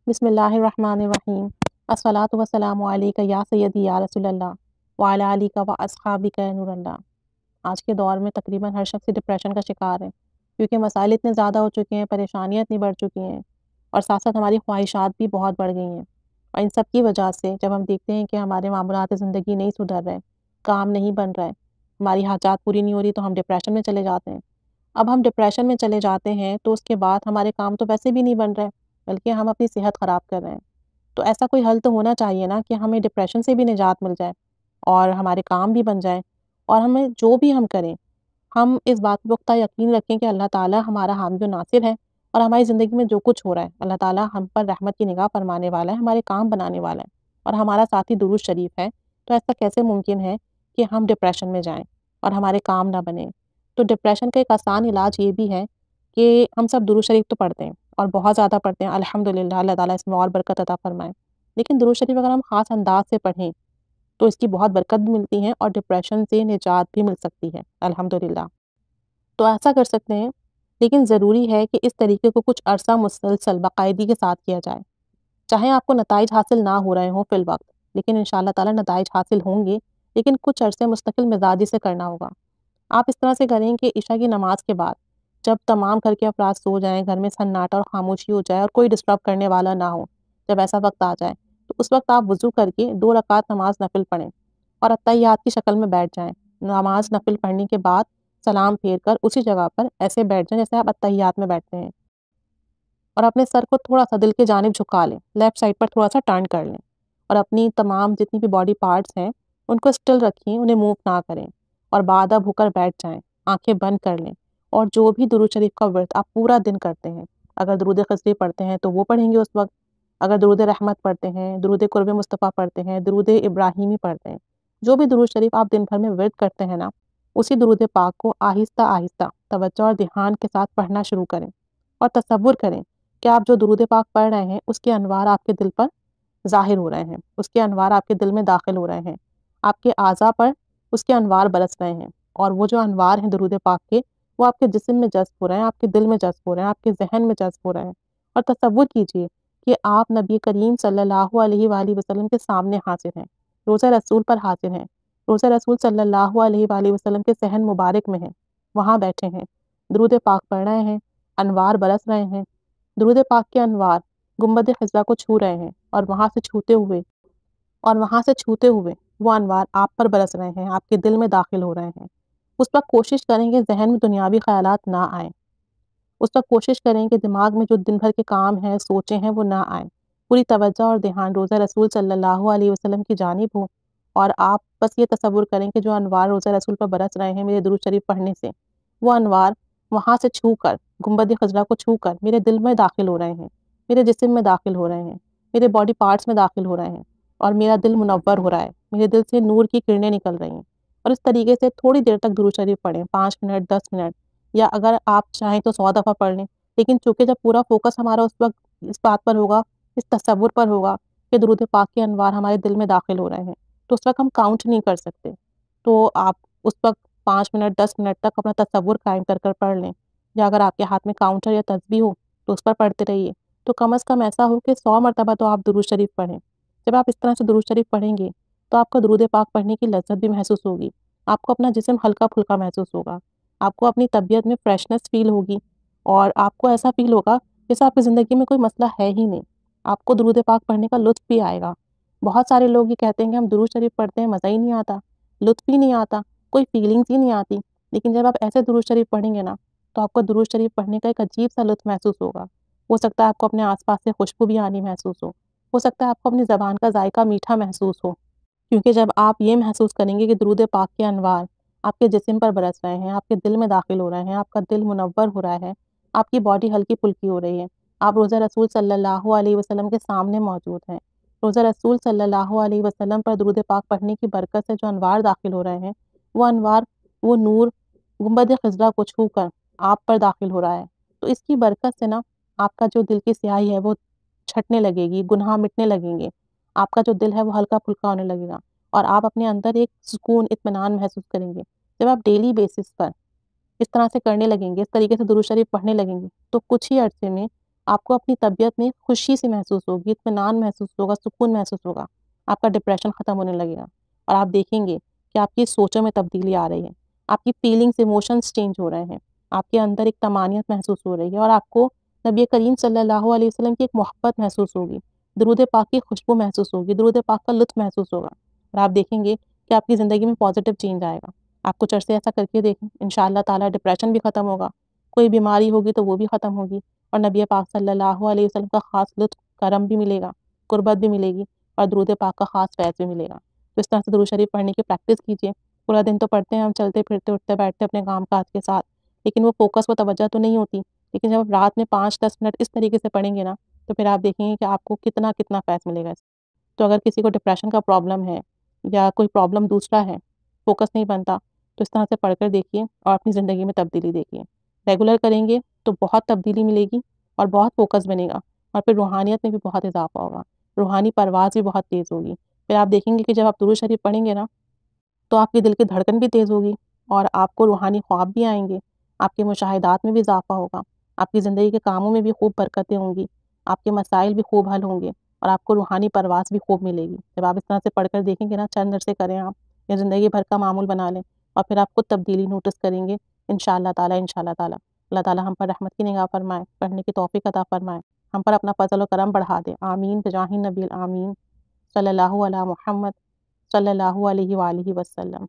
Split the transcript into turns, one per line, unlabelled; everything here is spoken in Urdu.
بسم اللہ الرحمن الرحیم الصلاۃ والسلام علیک یا سیدی یا رسول اللہ وعلی آلک و اصحابک یا نور اللہ۔ آج کے دور میں تقریباً ہر شخص ڈپریشن کا شکار ہے، کیونکہ مسائل اتنے زیادہ ہو چکے ہیں، پریشانیاں اتنی بڑھ چکی ہیں، اور ساتھ ساتھ ہماری خواہشات بھی بہت بڑھ گئی ہیں۔ اور ان سب کی وجہ سے جب ہم دیکھتے ہیں کہ ہمارے معاملات زندگی نہیں سدھر رہے، کام نہیں بن رہے، ہماری حاجات پوری نہیں ہو رہی، تو ہم ڈپریشن میں چلے جاتے ہیں۔ اب ہم ڈپریشن میں چلے جاتے ہیں تو اس کے بعد ہمارے کام تو ویسے بھی نہیں بن رہے، بلکہ ہم اپنی صحت خراب کر رہے ہیں۔ تو ایسا کوئی حل تو ہونا چاہیے نا کہ ہمیں ڈپریشن سے بھی نجات مل جائے اور ہمارے کام بھی بن جائیں، اور ہمیں جو بھی ہم کریں، ہم اس بات پہ پختہ یقین رکھیں کہ اللہ تعالیٰ ہمارا حامی و ناصر ہے، اور ہماری زندگی میں جو کچھ ہو رہا ہے اللہ تعالیٰ ہم پر رحمت کی نگاہ فرمانے والا ہے، ہمارے کام بنانے والا ہے، اور ہمارا ساتھی درود شریف ہے۔ تو ایسا کیسے ممکن ہے کہ ہم ڈپریشن میں جائیں اور ہمارے کام نہ بنیں؟ تو ڈپریشن کا ایک آسان علاج یہ بھی ہے کہ ہم سب درود شریف تو پڑھتے ہیں اور بہت زیادہ پڑھتے ہیں، الحمدللہ، اللہ تعالیٰ اس میں اور برکت عطا فرمائے۔ لیکن درود شریف اگر ہم خاص انداز سے پڑھیں تو اس کی بہت برکت بھی ملتی ہے اور ڈپریشن سے نجات بھی مل سکتی ہے، الحمدللہ۔ تو ایسا کر سکتے ہیں، لیکن ضروری ہے کہ اس طریقے کو کچھ عرصہ مسلسل باقاعدگی کے ساتھ کیا جائے۔ چاہے آپ کو نتائج حاصل نہ ہو رہے ہوں فی الوقت، لیکن انشاءاللہ تعالیٰ نتائج حاصل ہوں گے، لیکن کچھ عرصے مستقل مزاجی سے کرنا ہوگا۔ آپ اس طرح سے کریں کہ عشاء کی نماز کے بعد جب تمام گھر کے افراد سو جائیں، گھر میں سناٹا اور خاموشی ہو جائے اور کوئی ڈسٹرب کرنے والا نہ ہو، جب ایسا وقت آ جائے تو اس وقت آپ وضو کر کے 2 رکعت نماز نفل پڑھیں اور اتحیات کی شکل میں بیٹھ جائیں۔ نماز نفل پڑھنے کے بعد سلام پھیر کر اسی جگہ پر ایسے بیٹھ جائیں جیسے آپ اتحیات میں بیٹھتے ہیں، اور اپنے سر کو تھوڑا سا دل کی جانب جھکا لیں، لیفٹ سائڈ پر تھوڑا سا ٹرن کر لیں، اور اپنی تمام جتنی بھی باڈی پارٹس ہیں ان کو اسٹل رکھیں، انہیں موو نہ کریں، اور بادب ہو کر بیٹھ جائیں، آنکھیں بند کر لیں، اور جو بھی درود شریف کا ورد آپ پورا دن کرتے ہیں، اگر درود خضری پڑھتے ہیں تو وہ پڑھیں گے اس وقت، اگر درود رحمت پڑھتے ہیں، درود قرب مصطفیٰ پڑھتے ہیں، درود ابراہیمی پڑھتے ہیں، جو بھی درود شریف آپ دن بھر میں ورد کرتے ہیں نا، اسی درود پاک کو آہستہ آہستہ توجہ اور دھیان کے ساتھ پڑھنا شروع کریں، اور تصور کریں کہ آپ جو درود پاک پڑھ رہے ہیں اس کے انوار آپ کے دل پر ظاہر ہو رہے ہیں، اس کے انوار آپ کے دل میں داخل ہو رہے ہیں، آپ کے اعضاء پر اس کے انوار برس رہے ہیں، اور وہ جو انوار ہیں درود پاک کے، وہ آپ کے جسم میں جذب ہو رہے ہیں، آپ کے دل میں جذب ہو رہے ہیں، آپ کے ذہن میں جذب ہو رہے ہیں، اور تصور کیجئے کہ آپ نبی کریم صلی اللہ علیہ وآلہ وسلم کے سامنے حاضر ہیں، روضہ رسول پر حاضر ہیں، روضہ رسول صلی اللہ علیہ وآلہ وسلم کے صحن مبارک میں ہیں، وہاں بیٹھے ہیں، درود پاک پڑھ رہے ہیں، انوار برس رہے ہیں، درود پاک کے انوار گنبد خضرا کو چھو رہے ہیں، اور وہاں سے چھوتے ہوئے وہ انوار آپ پر برس رہے ہیں، آپ کے دل میں داخل ہو رہے ہیں۔ اس وقت کوشش کریں کہ ذہن میں دنیاوی خیالات نہ آئیں، اس وقت کوشش کریں کہ دماغ میں جو دن بھر کے کام ہیں، سوچیں ہیں، وہ نہ آئیں، پوری توجہ اور دھیان روضہ رسول صلی اللہ علیہ وسلم کی جانب ہو، اور آپ بس یہ تصور کریں کہ جو انوار روضہ رسول پر برس رہے ہیں میرے درود شریف پڑھنے سے، وہ انوار وہاں سے چھو کر، گنبد خضرا کو چھو کر میرے دل میں داخل ہو رہے ہیں، میرے جسم میں داخل ہو رہے ہیں، میرے باڈی پارٹس میں داخل ہو رہے ہیں، اور میرا دل منور ہو رہا ہے، میرے دل سے نور کی کرنیں نکل رہی ہیں۔ اور اس طریقے سے تھوڑی دیر تک درود شریف پڑھیں، 5 منٹ، 10 منٹ، یا اگر آپ چاہیں تو 100 دفعہ پڑھ لیں، لیکن چونکہ جب پورا فوکس ہمارا اس وقت اس بات پر ہوگا، اس تصور پر ہوگا کہ درود پاک کے انوار ہمارے دل میں داخل ہو رہے ہیں، تو اس وقت ہم کاؤنٹ نہیں کر سکتے، تو آپ اس وقت 5 منٹ، 10 منٹ تک اپنا تصور قائم کر کر پڑھ لیں، یا اگر آپ کے ہاتھ میں کاؤنٹر یا تسبیح ہو تو اس پر پڑھتے رہیے، تو کم از کم ایسا ہو کہ 100 مرتبہ تو آپ درود شریف پڑھیں۔ جب آپ اس طرح سے درود شریف پڑھیں گے تو آپ کو درود پاک پڑھنے کی لذت بھی محسوس ہوگی، آپ کو اپنا جسم ہلکا پھلکا محسوس ہوگا، آپ کو اپنی طبیعت میں فریشنس فیل ہوگی، اور آپ کو ایسا فیل ہوگا جیسے آپ کی زندگی میں کوئی مسئلہ ہے ہی نہیں، آپ کو درود پاک پڑھنے کا لطف بھی آئے گا۔ بہت سارے لوگ یہ کہتے ہیں کہ ہم درود شریف پڑھتے ہیں، مزہ ہی نہیں آتا، لطف ہی نہیں آتا، کوئی فیلنگز ہی نہیں آتی، لیکن جب آپ ایسے درود شریف پڑھیں گے نا تو آپ کو درود شریف پڑھنے کا ایک عجیب سا لطف محسوس ہوگا۔ ہو سکتا ہے آپ کو اپنے آس پاس سے خوشبو بھی آنی محسوس ہو سکتا ہے آپ کو اپنی زبان کا ذائقہ میٹھا محسوس ہو، کیونکہ جب آپ یہ محسوس کریں گے کہ درود پاک کے انوار آپ کے جسم پر برس رہے ہیں، آپ کے دل میں داخل ہو رہے ہیں، آپ کا دل منور ہو رہا ہے، آپ کی باڈی ہلکی پھلکی ہو رہی ہے، آپ روضہ رسول صلی اللہ علیہ وسلم کے سامنے موجود ہیں، روضہ رسول صلی اللہ علیہ وسلم پر درود پاک پڑھنے کی برکت سے جو انوار داخل ہو رہے ہیں، وہ انوار، وہ نور گنبد خضرا کو چھو کر آپ پر داخل ہو رہا ہے، تو اس کی برکت سے نا آپ کا جو دل کی سیاہی ہے وہ چھٹنے لگے گی، گناہ مٹنے لگیں گے، آپ کا جو دل ہے وہ ہلکا پھلکا ہونے لگے گا، اور آپ اپنے اندر ایک سکون، اطمینان محسوس کریں گے۔ جب آپ ڈیلی بیسس پر اس طرح سے کرنے لگیں گے، اس طریقے سے درود شریف پڑھنے لگیں گے، تو کچھ ہی عرصے میں آپ کو اپنی طبیعت میں خوشی سی محسوس ہوگی، اطمینان محسوس ہوگا، سکون محسوس ہوگا، آپ کا ڈپریشن ختم ہونے لگے گا اور آپ دیکھیں گے کہ آپ کی سوچوں میں تبدیلی آ رہی ہے، آپ کی فیلنگس ایموشنس چینج ہو رہے ہیں، آپ کے اندر ایک طمانینت محسوس ہو رہی ہے اور آپ کو نبی کریم صلی اللہ علیہ وسلم کی ایک محبت محسوس ہوگی، درود پاک کی خوشبو محسوس ہوگی، درود پاک کا لطف محسوس ہوگا اور آپ دیکھیں گے کہ آپ کی زندگی میں پازیٹیو چینج آئے گا۔ آپ کچھ عرصے ایسا کر کے دیکھیں، انشاءاللہ تعالیٰ ڈپریشن بھی ختم ہوگا، کوئی بیماری ہوگی تو وہ بھی ختم ہوگی اور نبی پاک صلی اللہ علیہ وسلم کا خاص لطف کرم بھی ملے گا، قربت بھی ملے گی اور درود پاک کا خاص فیض بھی ملے گا۔ تو اس طرح سے درود شریف پڑھنے کی پریکٹس کیجیے۔ پورا دن تو پڑھتے ہیں ہم، چلتے پھرتے اٹھتے بیٹھتے اپنے کام کاج کے ساتھ، لیکن وہ فوکس و توجہ تو نہیں ہوتی، لیکن جب آپ رات میں 5-10 منٹ اس طریقے سے پڑھیں گے نا تو پھر آپ دیکھیں گے کہ آپ کو کتنا کتنا فیض ملے گا اس سے۔ تو اگر کسی کو ڈپریشن کا پرابلم ہے یا کوئی پرابلم دوسرا ہے، فوکس نہیں بنتا، تو اس طرح سے پڑھ کر دیکھیے اور اپنی زندگی میں تبدیلی دیکھیے۔ ریگولر کریں گے تو بہت تبدیلی ملے گی اور بہت فوکس بنے گا اور پھر روحانیت میں بھی بہت اضافہ ہوگا، روحانی پرواز بھی بہت تیز ہوگی۔ پھر آپ دیکھیں گے کہ جب آپ درود شریف پڑھیں گے نا تو آپ کے دل کی دھڑکن بھی تیز ہوگی اور آپ کو روحانی خواب بھی آئیں گے، آپ کے مشاہدات میں بھی اضافہ ہوگا، آپ کی زندگی کے کاموں میں بھی خوب برکتیں ہوں گی، آپ کے مسائل بھی خوب حل ہوں گے اور آپ کو روحانی پرواز بھی خوب ملے گی۔ جب آپ اس طرح سے پڑھ کر دیکھیں گے نا، چند عرصے کریں آپ یا زندگی بھر کا معمول بنا لیں اور پھر آپ خود تبدیلی نوٹس کریں گے انشاءاللہ تعالیٰ انشاءاللہ تعالیٰ۔ اللہ تعالیٰ ہم پر رحمت کی نگاہ فرمائے، پڑھنے کی توفیق عطا فرمائے، ہم پر اپنا فضل و کرم بڑھا دے، آمین بجاہ النبی الآمین، صلی اللہ علی محمد صلی اللہ علیہ وآلہ وسلم۔